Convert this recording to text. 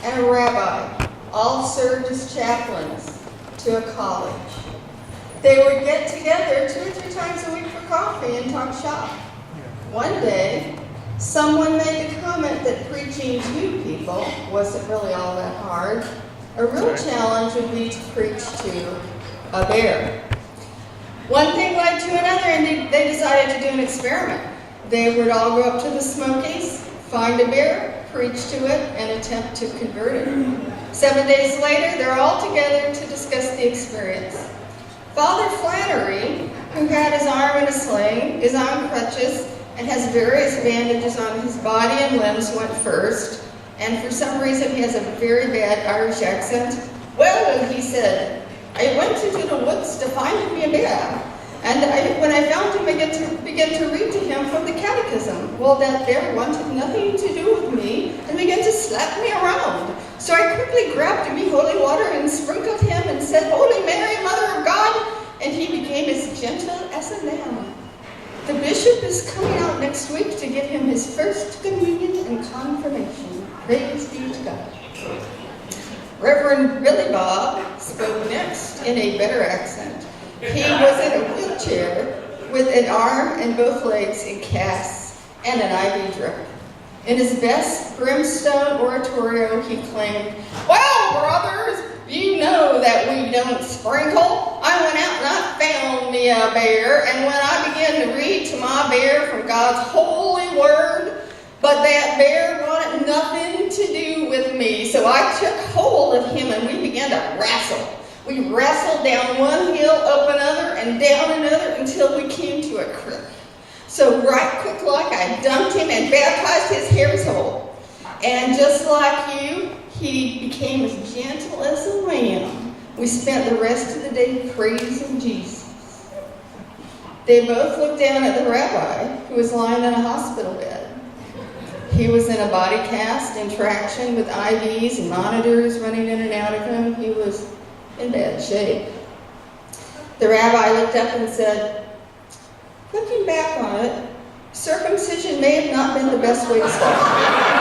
and a rabbi all served as chaplains to a college. They would get together 2 or 3 times a week for coffee and talk shop. One day, someone made the comment that preaching to people wasn't really all that hard. A real challenge would be to preach to a bear. One thing led to another, and they decided to do an experiment. They would all go up to the Smokies, find a bear, preach to it, and attempt to convert it. 7 days later, they're all together to discuss the experience. Father Flannery, who had his arm in a sling, is on crutches, and has various bandages on his body and limbs, went first, and for some reason he has a very bad Irish accent. Well, he said, I went into the woods to find me a bear, and when I found him, I began to read to him from the catechism. Well, that bear wanted nothing to do with me and began to slap me around. So I quickly grabbed me holy water and sprinkled him and said, Holy Mary, Mother of God, and he became as gentle as a lamb. The bishop is coming out next week to give him his first communion and confirmation. Praise be to God. Reverend Billy Bob spoke next in a better accent. He was in a wheelchair with an arm and both legs in casts and an IV drip. In his best brimstone oratorio, he claimed, Well, brothers, you know that we don't sprinkle. I went out and I found me a bear, and when I began to read to my bear from God's holy word, but that bear wanted nothing to do with me, so I took hold of him and we began to wrestle. We wrestled down one hill, up another, and down another until we came to a creek. So right quick like I dumped him and baptized his hair's hole. And just like you, he became as gentle as a lamb. We spent the rest of the day praising Jesus. They both looked down at the rabbi, who was lying in a hospital bed. He was in a body cast in traction with IVs and monitors running in and out of him. He was in bad shape. The rabbi looked up and said, Looking back on it, circumcision may have not been the best way to start.